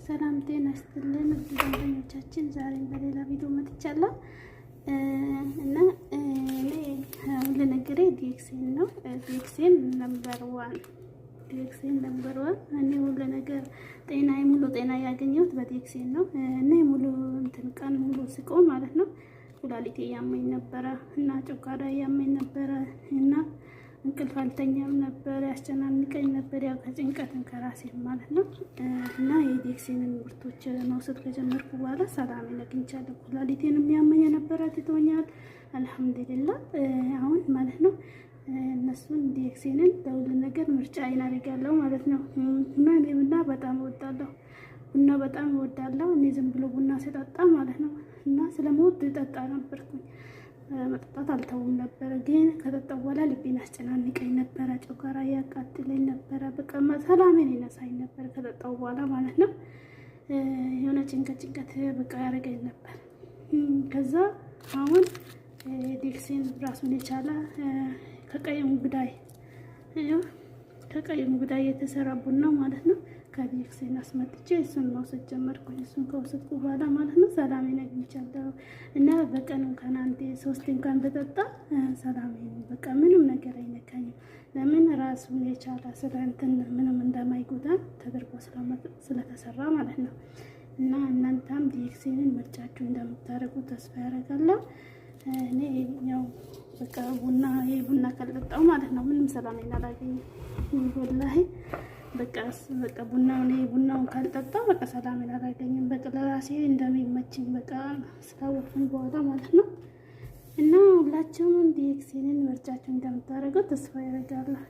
ሰላም ጤና ይስጥልን ውድ ደንበኞቻችን፣ ዛሬም በሌላ ቪዲዮ መጥቻለሁ እና እኔ ሁሉ ነገሬ ዲኤክሴን ነው። ዲኤክሴን ነምበር 1 እኔ ሁሉ ነገር ጤናዬ ሙሉ ጤና ያገኘሁት በዲኤክሴን ነው እና ሙሉ እንትን ቀን ሙሉ ስቆም ማለት ነው ኩላሊቴ ያመኝ ነበረ እና ጨጓራ ያመኝ ነበረ እና እንቅልፍ አልተኛም ነበር፣ ያስጨናንቀኝ ነበር። ያው ከጭንቀትም ከራሴም ማለት ነው እና የዲኤክሴንን ምርቶች መውሰድ ከጀመርኩ በኋላ ሰላም አግኝቻለሁ። ኩላሊቴንም ያመኝ ነበረ ትቶኛል፣ አልሐምዱሊላህ። አሁን ማለት ነው እነሱን ዲኤክሴንን ለሁሉ ነገር ምርጫ አደርጋለሁ ማለት ነው። እና እኔ ቡና በጣም እወዳለሁ። እኔ ዝም ብሎ ቡና ስጠጣ ማለት ነው እና ስለምወድ ጠጣ ነበርኩኝ። መጠጣት አልተውም ነበር፣ ግን ከጠጣሁ በኋላ ልቤን አስጨናንቀኝ ነበረ፣ ጨጓራ ያቃጥለኝ ነበረ። በቃ ሰላሜን ይነሳኝ ነበር ከጠጣሁ በኋላ ማለት ነው። የሆነ ጭንቀት በቃ ያደርገኝ ነበር። ከዛ አሁን ዲኤክሴን ራሱን የቻለ ከቀይ እንጉዳይ የተሰራ ቡና ማለት ነው ከዲኤክሴን አስመጥቼ እሱን መውሰድ ጀመርኩኝ። እሱን ከወሰድኩ በኋላ ማለት ነው ሰላሜን አግኝቻለሁ እና በቀን እንኳን 3 እንኳን በጠጣ ሰላሜን በቃ ምንም ነገር አይነካኝም። ለምን ራሱን የቻለ ስለ እንትን ምንም እንደማይጎዳ ተደርጎ ስለተሰራ ማለት ነው። እና እናንተም ዲኤክሴንን ምርጫችሁ እንደምታደርጉ ተስፋ ያደርጋለሁ። እኔ ያው በቃ ቡና ካልጠጣሁ ማለት ነው ምንም ሰላሜን አላገኝም ወላሂ። በቃ ቡናውን ካልጠጣሁ በቃ ሰላሜን አላገኝም። በቃ ለራሴ እንደሚመችኝ በቃ ስላወቅኩኝ በኋላ ማለት ነው። እና ሁላችሁም ዲኤክሴንን ምርጫችሁ እንደምታደርጉ ተስፋ ያደርጋለሁ።